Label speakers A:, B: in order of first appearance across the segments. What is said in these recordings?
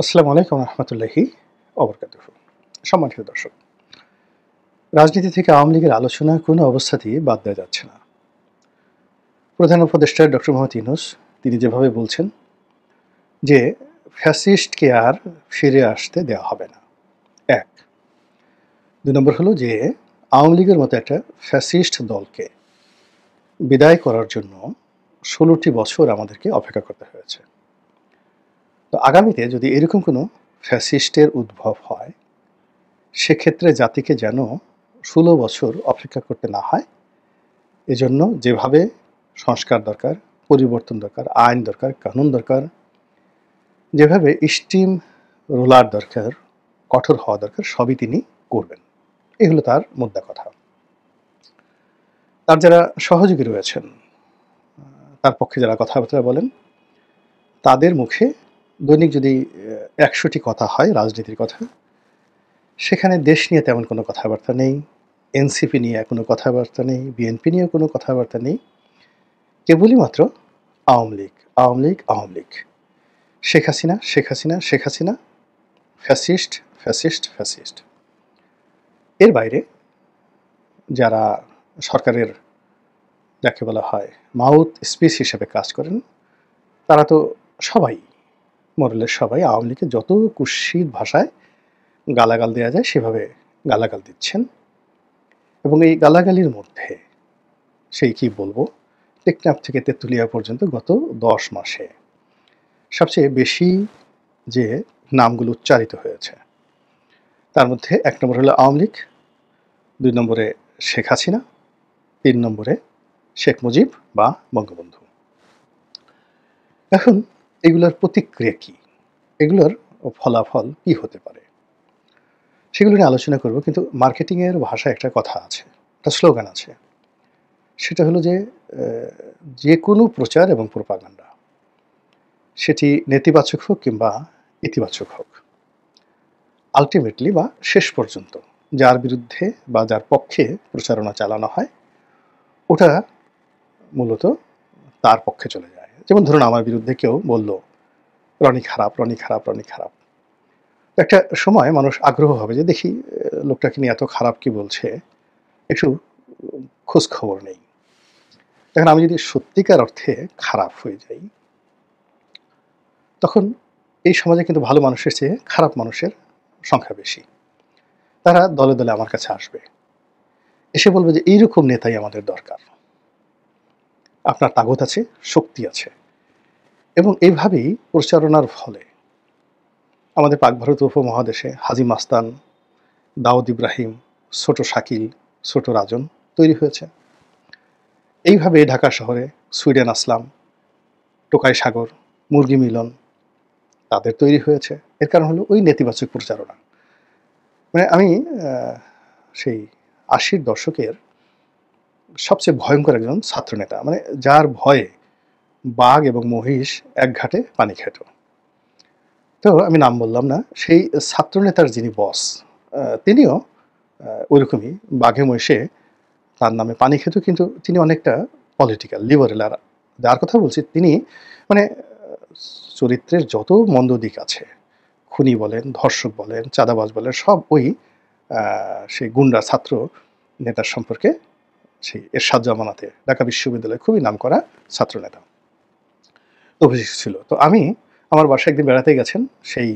A: আসসালামু আলাইকুম রহমতুল্লাহি অবরকাতুহ। সম্মানিত দর্শক, রাজনীতি থেকে আওয়ামী লীগের আলোচনা কোনো অবস্থাতেই বাদ দেওয়া যাচ্ছে না। প্রধান উপদেষ্টা ডক্টর মোহাম্মদ ইউনূস তিনি যেভাবে বলছেন যে ফ্যাসিস্টকে আর ফিরে আসতে দেওয়া হবে না, এক। দুই নম্বর হলো যে আওয়ামী লীগের মতো একটা ফ্যাসিস্ট দলকে বিদায় করার জন্য ১৬টি বছর আমাদেরকে অপেক্ষা করতে হয়েছে। তো আগামীতে যদি এরকম কোনো ফ্যাসিস্টের উদ্ভব হয়, সেক্ষেত্রে জাতিকে যেন ১৬ বছর অপেক্ষা করতে না হয়। এজন্য যেভাবে সংস্কার দরকার, পরিবর্তন দরকার, আইন দরকার, কানুন দরকার, যেভাবে স্টিম রোলার দরকার, কঠোর হওয়া দরকার, সবই তিনি করবেন। এই হলো তার মোদ্দা কথা। তার যারা সহযোগী রয়েছেন, তার পক্ষে যারা কথাবার্তা বলেন, তাদের মুখে দৈনিক যদি ১০০টি কথা হয় রাজনীতির কথা, সেখানে দেশ নিয়ে তেমন কোনো কথাবার্তা নেই, এনসিপি নিয়ে কোনো কথাবার্তা নেই, বিএনপি নিয়েও কোনো কথাবার্তা নেই। কেবলই মাত্র Awami League, Awami League, Awami League, Sheikh Hasina, Sheikh Hasina, Sheikh Hasina, fascist, fascist, fascist. এর বাইরে যারা সরকারের যাকে বলা হয় মাউথ স্পিচ হিসেবে কাজ করেন, তারা তো সবাই মোরলেস সবাই আওয়ামী লীগের যত কুৎসিত ভাষায় গালাগাল দেওয়া যায় সেভাবে গালাগাল দিচ্ছেন। এবং এই গালাগালির মধ্যে সেই কি বলবো, টেকনাফ থেকে তেঁতুলিয়া পর্যন্ত গত ১০ মাসে সবচেয়ে বেশি যে নামগুলো উচ্চারিত হয়েছে, তার মধ্যে ১ নম্বর হলো আওয়ামী লীগ, ২ নম্বরে শেখ হাসিনা, ৩ নম্বরে শেখ মুজিব বা বঙ্গবন্ধু। এখন এগুলোর প্রতিক্রিয়া কী, এগুলোর ফলাফল কী হতে পারে, সেগুলো নিয়ে আলোচনা করব। কিন্তু মার্কেটিংয়ের ভাষায় একটা কথা আছে, একটা স্লোগান আছে, সেটা হলো যে কোনো প্রচার এবং প্রোপাগান্ডা, সেটি নেতিবাচক হোক কিংবা ইতিবাচক হোক, আলটিমেটলি বা শেষ পর্যন্ত যার বিরুদ্ধে বা যার পক্ষে প্রচারণা চালানো হয়, ওটা মূলত তার পক্ষে চলে যায়। যেমন ধরুন, আমার বিরুদ্ধে কেউ বলল রনি খারাপ, রনি খারাপ, রনি খারাপ। একটা সময় মানুষ আগ্রহ হবে যে দেখি লোকটাকে নিয়ে এত খারাপ কি বলছে, একটু খোঁজ খবর নেই। দেখেন, আমি যদি সত্যিকার অর্থে খারাপ হয়ে যাই, তখন এই সমাজে কিন্তু ভালো মানুষের চেয়ে খারাপ মানুষের সংখ্যা বেশি। তারা দলে দলে আমার কাছে আসবে, এসে বলবে যে এইরকম নেতাই আমাদের দরকার, আপনার তাগত আছে, শক্তি আছে। এবং এইভাবেই প্রচারণার ফলে আমাদের পাক ভারত উপমহাদেশে হাজী মাস্তান, দাউদ ইব্রাহিম, ছোট শাকিল, ছোট রাজন তৈরি হয়েছে। এইভাবে ঢাকা শহরে সুইডেন আসলাম, টোকাই সাগর, মুরগি মিলন তাদের তৈরি হয়েছে। এর কারণ হলো ওই নেতিবাচক প্রচারণা। মানে আমি সেই ৮০-র দশকের সবচেয়ে ভয়ঙ্কর একজন ছাত্রনেতা, মানে যার ভয়ে বাঘ এবং মহিষ এক ঘাটে পানি খেত। তো আমি নাম বললাম না, সেই ছাত্রনেতার যিনি বস, তিনিও ওইরকমই বাঘে মহিষে তার নামে পানি খেত, কিন্তু তিনি অনেকটা পলিটিক্যাল লিবারেল। আর যার কথা বলছি তিনি মানে চরিত্রের যত মন্দ দিক আছে, খুনি বলেন, ধর্ষক বলেন, চাঁদাবাজ বলেন, সব ওই সেই গুন্ডা ছাত্র নেতার সম্পর্কে সেই এরশাদ জামানাতে ঢাকা বিশ্ববিদ্যালয়ে খুবই নামকরা ছাত্রনেতা অভিষেক ছিল। তো আমি আমার বাসায় একদিন বেড়াতে গেছেন সেই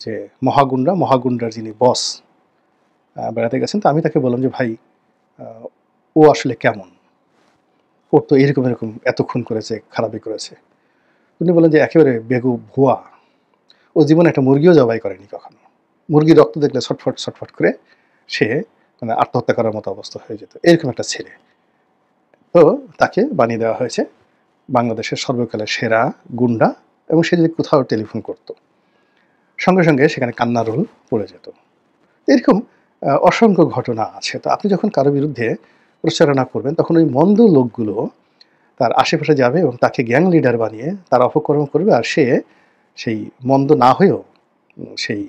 A: যে মহাগুন্ডার যিনি বস বেড়াতে গেছেন। তো আমি তাকে বললাম যে ভাই, ও আসলে কেমন, ওর তো এরকম এরকম এত খুন করেছে, খারাপই করেছে। উনি বলেন যে একেবারে বেগু ভুয়া, ও জীবনে একটা মুরগিও জবাই করেনি কখনো, মুরগির রক্ত দেখলে ছটফট ছটফট করে সে মানে আত্মহত্যা করার মতো অবস্থা হয়ে যেত, এরকম একটা ছেলে। তো তাকে বানিয়ে দেওয়া হয়েছে বাংলাদেশের সর্বকালের সেরা গুন্ডা। এবং সে যদি কোথাও টেলিফোন করত, সঙ্গে সঙ্গে সেখানে কান্নার রোল পড়ে যেত। এরকম অসংখ্য ঘটনা আছে। তো আপনি যখন কারো বিরুদ্ধে প্রচারণা করবেন, তখন ওই মন্দ লোকগুলো তার আশেপাশে যাবে এবং তাকে গ্যাং লিডার বানিয়ে তারা অপকর্ম করবে। আর সে সেই মন্দ না হয়েও সেই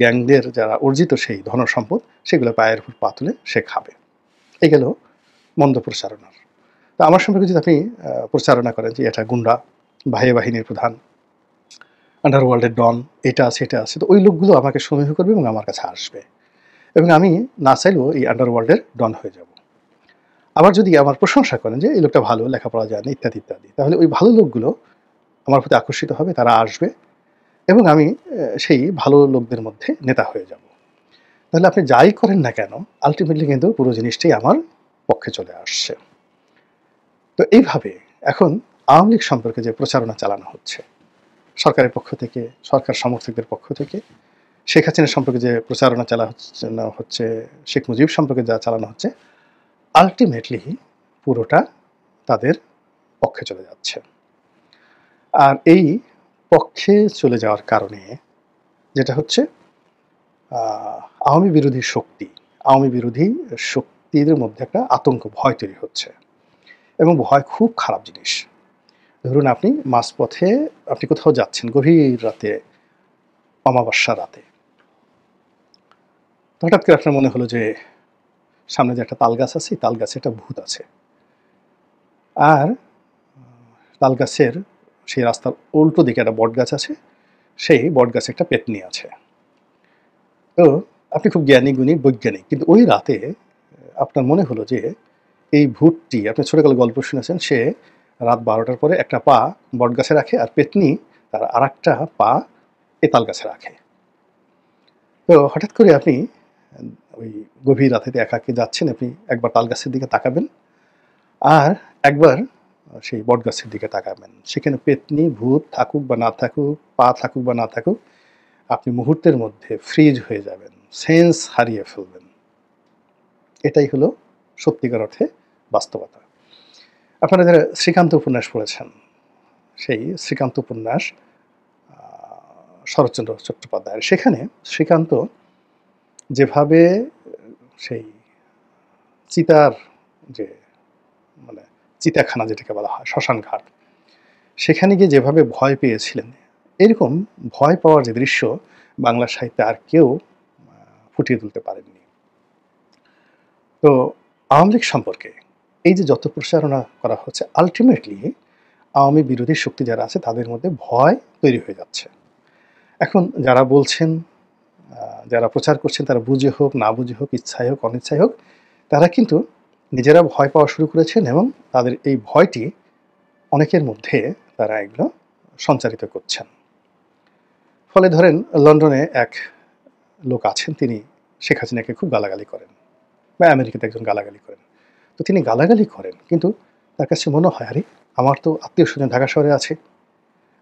A: গ্যাংদের যারা অর্জিত সেই ধনসম্পদ, সেগুলো পায়ের উপর পা তুলে সে খাবে। এই গেল মন্দ প্রচারণার। তো আমার সম্পর্কে যদি আপনি প্রচারণা করেন যে এটা গুন্ডা, বাহিনীর প্রধান, আন্ডারওয়ার্ল্ডের ডন, এটা আছে, এটা আছে। তো ওই লোকগুলো আমাকে সমীহ করবে এবং আমার কাছে আসবে। এবং আমি না চাইলেও এই আন্ডারওয়ার্ল্ডের ডন হয়ে যাব। আবার যদি আমার প্রশংসা করেন যে এই লোকটা ভালো, লেখাপড়া জানে, ইত্যাদি, ইত্যাদি, তাহলে ওই ভালো লোকগুলো আমার প্রতি আকর্ষিত হবে, তারা আসবে এবং আমি সেই ভালো লোকদের মধ্যে নেতা হয়ে যাব। তাহলে আপনি যাই করেন না কেন, আল্টিমেটলি কিন্তু পুরো জিনিসটাই আমার পক্ষে চলে আসছে। তো এইভাবে এখন আওয়ামী লীগ সম্পর্কে যে প্রচারণা চালানো হচ্ছে সরকারের পক্ষ থেকে, সরকার সমর্থকদের পক্ষ থেকে, শেখ হাসিনা সম্পর্কে যে প্রচারণা হচ্ছে, শেখ মুজিব সম্পর্কে যা চালানো হচ্ছে, আলটিমেটলি পুরোটা তাদের পক্ষে চলে যাচ্ছে। আর এই পক্ষে চলে যাওয়ার কারণে যেটা হচ্ছে আওয়ামী বিরোধী শক্তির মধ্যে একটা আতঙ্ক, ভয় তৈরি হচ্ছে। এবং ভয় খুব খারাপ জিনিস। ধরুন আপনি মাঝপথে আপনি কোথাও যাচ্ছেন গভীর রাতে, অমাবস্যা রাতে, হঠাৎ করে আপনার মনে হলো যে সামনে যে একটা তাল গাছ আছে, তাল গাছে একটা ভূত আছে, আর তাল গাছের সেই রাস্তার উল্টো দিকে একটা বট গাছ আছে, সেই বট গাছে একটা পেতনি আছে। তো আপনি খুব জ্ঞানী গুণী বৈজ্ঞানিক, কিন্তু ওই রাতে আপনার মনে হলো যে এই ভূতটি, আপনি ছোটকালে গল্প শুনেছেন, সে রাত 12টার পরে একটা পা বট গাছে রাখে আর পেতনি তার আর একটা পা এ তাল গাছে রাখে। তো হঠাৎ করে আপনি ওই গভীর রাতে একাকে যাচ্ছেন, আপনি একবার তাল গাছের দিকে তাকাবেন আর একবার সেই বট গাছের দিকে তাকাবেন। সেখানে পেতনি ভূত থাকুক বা না থাকুক, পা থাকুক বা না থাকুক, আপনি মুহূর্তের মধ্যে ফ্রিজ হয়ে যাবেন, সেন্স হারিয়ে ফেলবেন। এটাই হলো সত্যিকার অর্থে বাস্তবতা। আপনারা যারা শ্রীকান্ত উপন্যাস পড়েছেন, সেই শ্রীকান্ত উপন্যাস শরৎচন্দ্র চট্টোপাধ্যায়ের, সেখানে শ্রীকান্ত যেভাবে সেই চিতার যে মানে চিতাখানা যেটাকে বলা হয়, শ্মশান ঘাট, সেখানে গিয়ে যেভাবে ভয় পেয়েছিলেন, এরকম ভয় পাওয়ার যে দৃশ্য বাংলা সাহিত্যে আর কেউ ফুটিয়ে তুলতে পারেননি। তো আওয়ামী লীগ সম্পর্কে এই যে যত প্রচারণা করা হচ্ছে, আলটিমেটলি আওয়ামী বিরোধী শক্তি যারা আছে তাদের মধ্যে ভয় তৈরি হয়ে যাচ্ছে। এখন যারা বলছেন, যারা প্রচার করছেন, তারা বুঝে হোক না বুঝে হোক, ইচ্ছায় হোক অনিচ্ছায় হোক, তারা কিন্তু নিজেরা ভয় পাওয়া শুরু করেছেন এবং তাদের এই ভয়টি অনেকের মধ্যে তারা এগুলো সঞ্চারিত করছেন। ফলে ধরেন লন্ডনে এক লোক আছেন, তিনি শেখ হাসিনাকে খুব গালাগালি করেন, বা আমেরিকাতে একজন গালাগালি করেন। তো তিনি গালাগালি করেন, কিন্তু তার কাছে মনে হয় আরে আমার তো আত্মীয় স্বজন ঢাকা শহরে আছে,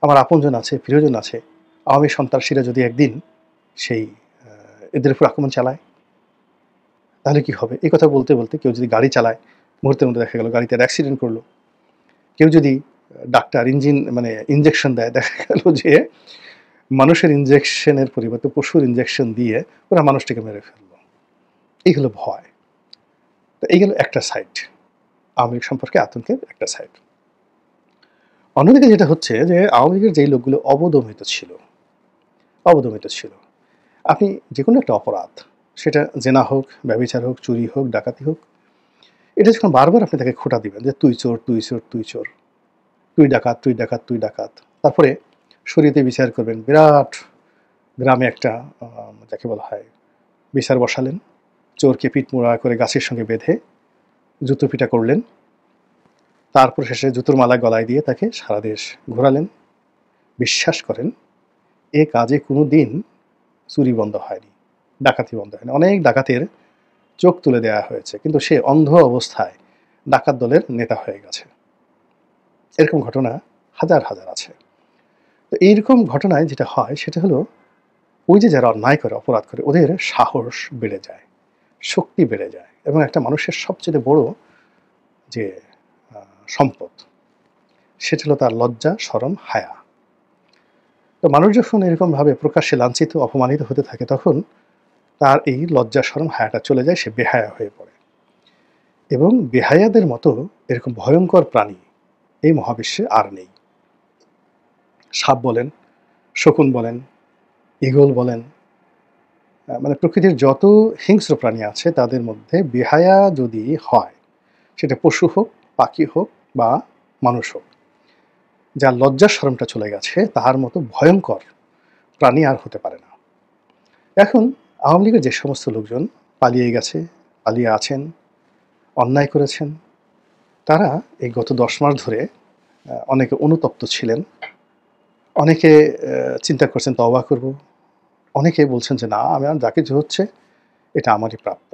A: আমার আপনজন আছে, প্রিয়জন আছে, আওয়ামী সন্ত্রাসীরা যদি একদিন সেই এদের উপর আক্রমণ চালায় তাহলে কি হবে? এই কথা বলতে বলতে কেউ যদি গাড়ি চালায়, মুহূর্তের মধ্যে দেখা গেল গাড়িতে অ্যাক্সিডেন্ট করলো। কেউ যদি ডাক্তার ইঞ্জেকশন দেয়, দেখা গেল যে মানুষের ইঞ্জেকশনের পরিবর্তে পশুর ইঞ্জেকশন দিয়ে ওরা মানুষটিকে মেরে ফেললো। এই হলো ভয়। তো এই গেল একটা সাইড, আওয়ামী লীগ সম্পর্কে আতঙ্কের একটা সাইড। অন্যদিকে যেটা হচ্ছে যে আওয়ামী লীগের যেই লোকগুলো অবদমিত ছিল, আপনি যে কোনো একটা অপরাধ, সেটা জেনা হোক, ব্যভিচার হোক, চুরি হোক, ডাকাতি হোক, এটা যখন বারবার আপনি তাকে খোঁটা দিবেন যে তুই চোর, তুই চোর, তুই চোর, তুই ডাকাত, তুই ডাকাত, তুই ডাকাত, তারপরে শরীয়তে বিচার করবেন, বিরাট গ্রামে একটা যাকে বলা হয় বিচার বসালেন, চোরকে পিঠমোড়া করে গাছের সঙ্গে বেঁধে জুতো পিটা করলেন, তারপর শেষে জুতোর মালা গলায় দিয়ে তাকে সারা দেশ ঘোরালেন। বিশ্বাস করেন এ কাজে কোনো দিন চুরি বন্ধ হয়নি, ডাকাতি বন্ধ হয়নি। অনেক ডাকাতের চোখ তুলে দেওয়া হয়েছে, কিন্তু সে অন্ধ অবস্থায় ডাকাত দলের নেতা হয়ে গেছে। এরকম ঘটনা হাজার হাজার আছে। তো এইরকম ঘটনায় যেটা হয় সেটা হলো ওই যে যারা অন্যায় করে, অপরাধ করে, ওদের সাহস বেড়ে যায়, শক্তি বেড়ে যায়, এবং একটা মানুষের সবচেয়ে বড় যে সম্পদ সেটা হলো তার লজ্জা, শরম, হায়া। তো মানুষ যখন এরকমভাবে প্রকাশ্যে লাঞ্ছিত, অপমানিত হতে থাকে, তখন তার এই লজ্জা, শরম, হায়াটা চলে যায়, সে বেহায়া হয়ে পড়ে। এবং বেহায়াদের মতো এরকম ভয়ঙ্কর প্রাণী এই মহাবিশ্বে আর নেই। সাপ বলেন, শকুন বলেন, ঈগল বলেন, প্রকৃতির যত হিংস্র প্রাণী আছে তাদের মধ্যে বেহায়া যদি হয়, সেটা পশু হোক, পাখি হোক বা মানুষ হোক, যার লজ্জা শরমটা চলে গেছে, তার মতো ভয়ঙ্কর প্রাণী আর হতে পারে না। এখন আওয়ামী লীগের যে সমস্ত লোকজন পালিয়ে গেছে, পালিয়ে আছেন, অন্যায় করেছেন, তারা এই গত ১০ মাস ধরে অনেকে অনুতপ্ত ছিলেন, অনেকে চিন্তা করছেন তওবা করব, অনেকে বলছেন যে না, আমি আর যা কিছু হচ্ছে এটা আমারই প্রাপ্য।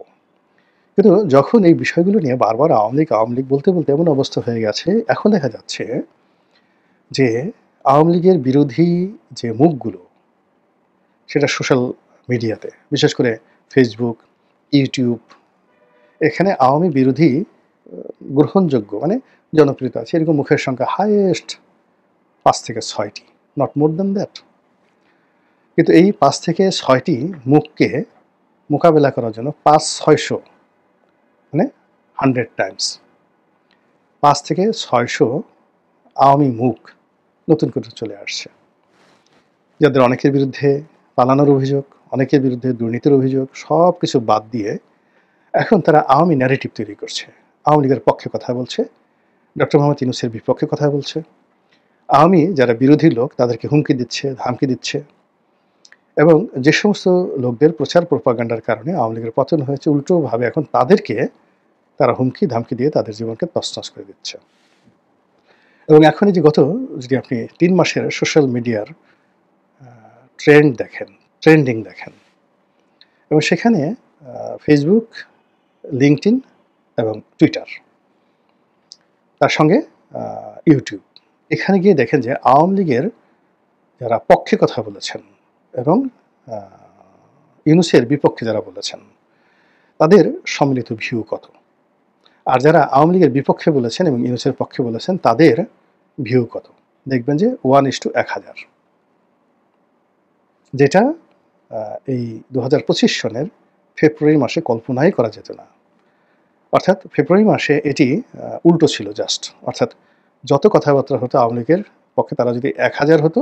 A: কিন্তু যখন এই বিষয়গুলো নিয়ে বারবার আওয়ামী লীগ বলতে বলতে এমন অবস্থা হয়ে গেছে, এখন দেখা যাচ্ছে যে আওয়ামী লীগের বিরোধী যে মুখগুলো, সেটা সোশ্যাল মিডিয়াতে, বিশেষ করে ফেসবুক, ইউটিউব, এখানে আওয়ামী বিরোধী গ্রহণযোগ্য মানে জনপ্রিয়তা আছে এরকম মুখের সংখ্যা হাইয়েস্ট ৫ থেকে ৬টি, নট মোর দ্যান দ্যাট। কিন্তু এই ৫ থেকে ৬টি মুখকে মোকাবেলা করার জন্য ৫-৬০০ মানে 100 টাইমস ৫ থেকে ৬০০ আওয়ামী মুখ নতুন করে চলে আসছে, যাদের অনেকের বিরুদ্ধে পালানোর অভিযোগ, অনেকের বিরুদ্ধে দুর্নীতির অভিযোগ, সব কিছু বাদ দিয়ে এখন তারা আওয়ামী ন্যারেটিভ তৈরি করছে, আওয়ামী লীগের পক্ষে কথা বলছে, ডক্টর মোহাম্মদ ইউনূসের বিপক্ষে কথা বলছে, আওয়ামী যারা বিরোধী লোক তাদেরকে হুমকি দিচ্ছে, ধামকি দিচ্ছে। এবং যে সমস্ত লোকদের প্রচার প্রোপাগান্ডার কারণে আওয়ামী লীগের পতন হয়েছে, উল্টোভাবে এখন তাদেরকে তারা হুমকি ধামকি দিয়ে তাদের জীবনকে তছনছ করে দিচ্ছে। এবং এখন এই যে যদি আপনি ৩ মাসের সোশ্যাল মিডিয়ার ট্রেন্ডিং দেখেন, এবং সেখানে ফেসবুক, লিঙ্কডইন এবং টুইটার, তার সঙ্গে ইউটিউব, এখানে গিয়ে দেখেন যে আওয়ামী লীগের যারা পক্ষে কথা বলেছেন এবং ইউনূসের বিপক্ষে যারা বলেছেন তাদের সম্মিলিত ভিউ কত, আর যারা আওয়ামী লীগের বিপক্ষে বলেছেন এবং ইউনূসের পক্ষে বলেছেন তাদের ভিউ কত, দেখবেন যে 1:1000, যেটা এই 2025 সনের ফেব্রুয়ারি মাসে কল্পনাই করা যেত না। অর্থাৎ ফেব্রুয়ারি মাসে এটি উল্টো ছিল জাস্ট, অর্থাৎ যত কথাবার্তা হতো আওয়ামী লীগের পক্ষে তারা যদি 1000 হতো,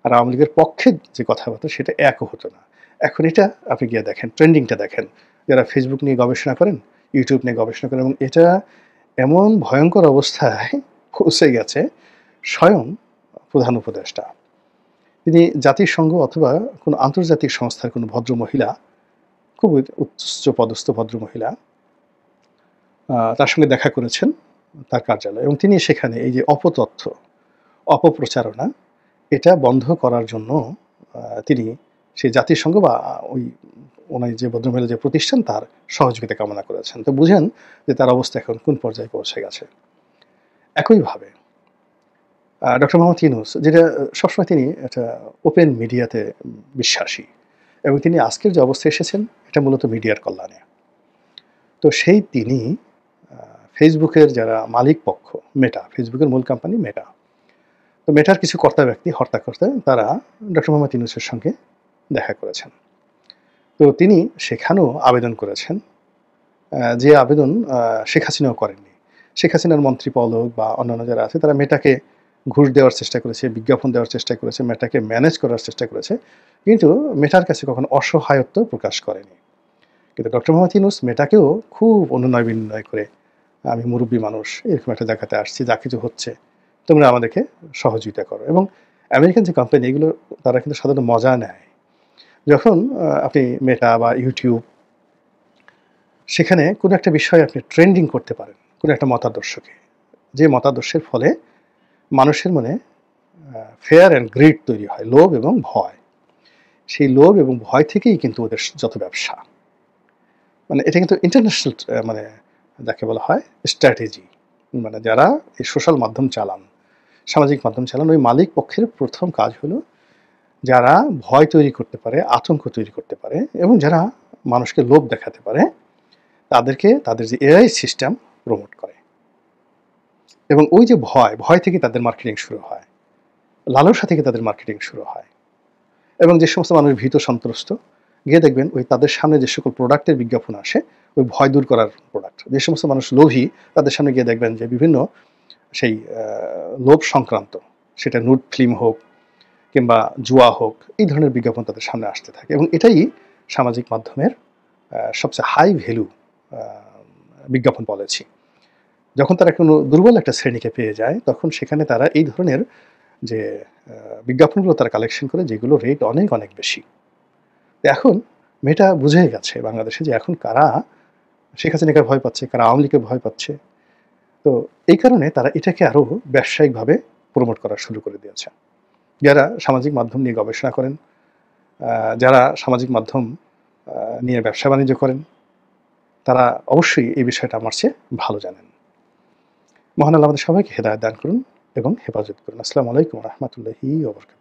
A: আর আওয়ামী লীগের পক্ষে যে কথাবার্তা সেটা একও হতো না। এখন এটা আপনি গিয়ে দেখেন, ট্রেন্ডিংটা দেখেন, যারা ফেসবুক নিয়ে গবেষণা করেন, ইউটিউব নিয়ে গবেষণা করেন, এবং এটা এমন ভয়ঙ্কর অবস্থায় পৌঁছে গেছে, স্বয়ং প্রধান উপদেষ্টা, তিনি জাতিসংঘ অথবা কোনো আন্তর্জাতিক সংস্থার কোনো ভদ্রমহিলা, খুবই উচ্চ পদস্থ ভদ্রমহিলা, তার সঙ্গে দেখা করেছেন তার কার্যালয়ে, এবং তিনি সেখানে এই যে অপতথ্য, অপপ্রচারণা, এটা বন্ধ করার জন্য তিনি সেই জাতিসংঘ বা ওই ওনার যে ভদ্রমহিলা যে প্রতিষ্ঠান তার সহযোগিতা কামনা করেছেন। তো বুঝেন যে তার অবস্থা এখন কোন পর্যায়ে পৌঁছে গেছে। একইভাবে ডক্টর মোহাম্মদ ইউনূস, যেটা সবসময় তিনি একটা ওপেন মিডিয়াতে বিশ্বাসী, এবং তিনি আজকের যে অবস্থায় এসেছেন এটা মূলত মিডিয়ার কল্যাণে। তো তিনি ফেসবুকের যারা মালিক পক্ষ, মেটা, ফেসবুকের মূল কোম্পানি মেটা, তো মেটার কিছু কর্তা ব্যক্তি, হর্তাকর্তা, তারা ডক্টর মোহাম্মদ ইউনূসের সঙ্গে দেখা করেছেন। তো তিনি সেখানেও আবেদন করেছেন, যে আবেদন শেখ হাসিনাও করেননি। শেখ হাসিনার মন্ত্রী পলক বা অন্যান্য যারা আছে তারা মেটাকে ঘুষ দেওয়ার চেষ্টা করেছে, বিজ্ঞাপন দেওয়ার চেষ্টা করেছে, মেটাকে ম্যানেজ করার চেষ্টা করেছে, কিন্তু মেটার কাছে কখনো অসহায়ত্ব প্রকাশ করেনি। কিন্তু ডক্টর মোহাম্মদ ইউনূস মেটাকেও খুব অনুনয় বিনয় করে, আমি মুরব্বী মানুষ, এরকম একটা জায়গাতে আসছি, যা কিছু হচ্ছে তোমরা আমাদেরকে সহযোগিতা করো। এবং আমেরিকান যে কোম্পানি, এগুলো তারা কিন্তু সাধারণত মজা নেয় যখন আপনি মেটা বা ইউটিউব, সেখানে কোনো একটা বিষয় আপনি ট্রেন্ডিং করতে পারেন, কোনো একটা মতাদর্শকে, যে মতাদর্শের ফলে মানুষের মনে ফেয়ার অ্যান্ড গ্রিড তৈরি হয়, লোভ এবং ভয়। সেই লোভ এবং ভয় থেকেই কিন্তু ওদের যত ব্যবসা, মানে এটা কিন্তু ইন্টারন্যাশনাল, মানে যাকে বলা হয় স্ট্র্যাটেজি, মানে যারা এই সোশ্যাল মাধ্যম চালান, সামাজিক মাধ্যম চালান, ওই মালিক পক্ষের প্রথম কাজ হলো যারা ভয় তৈরি করতে পারে, আতঙ্ক তৈরি করতে পারে, এবং যারা মানুষকে লোভ দেখাতে পারে, তাদেরকে তাদের যে এআই সিস্টেম প্রমোট করে। এবং ওই যে ভয় থেকে তাদের মার্কেটিং শুরু হয়, লালসা থেকে তাদের মার্কেটিং শুরু হয়। এবং যে সমস্ত মানুষ ভীত সন্ত্রস্ত, গিয়ে দেখবেন ওই তাদের সামনে যে সকল প্রোডাক্টের বিজ্ঞাপন আসে, ওই ভয় দূর করার প্রোডাক্ট। যে সমস্ত মানুষ লোভী, তাদের সামনে গিয়ে দেখবেন যে বিভিন্ন সেই লোভ সংক্রান্ত, সেটা নুড ফিল্ম হোক কিংবা জুয়া হোক, এই ধরনের বিজ্ঞাপন তাদের সামনে আসতে থাকে। এবং এটাই সামাজিক মাধ্যমের সবচেয়ে হাই ভ্যালু বিজ্ঞাপন পলিসি। যখন তারা কোনো দুর্বল একটা শ্রেণীকে পেয়ে যায়, তখন সেখানে তারা এই ধরনের যে বিজ্ঞাপনগুলো তারা কালেকশন করে যেগুলো রেট অনেক, অনেক বেশি। তো এখন মেয়েটা বুঝে গেছে বাংলাদেশে যে এখন কারা শেখ হাসিনাকে ভয় পাচ্ছে, কারা আওয়ামী লীগকে ভয় পাচ্ছে। তো এই কারণে তারা এটাকে আরো ব্যবসায়িকভাবে প্রমোট করা শুরু করে দিয়েছে। যারা সামাজিক মাধ্যম নিয়ে গবেষণা করেন, যারা সামাজিক মাধ্যম নিয়ে ব্যবসা-বাণিজ্য করেন, তারা অবশ্যই এই বিষয়টা আমার চেয়ে ভালো জানেন। মহান আল্লাহ আমাদের সবাইকে হেদায়েত দান করুন এবং হেফাজত করুন। আসসালামু আলাইকুম ওয়া রাহমাতুল্লাহি ওয়া বারাকাতুহু।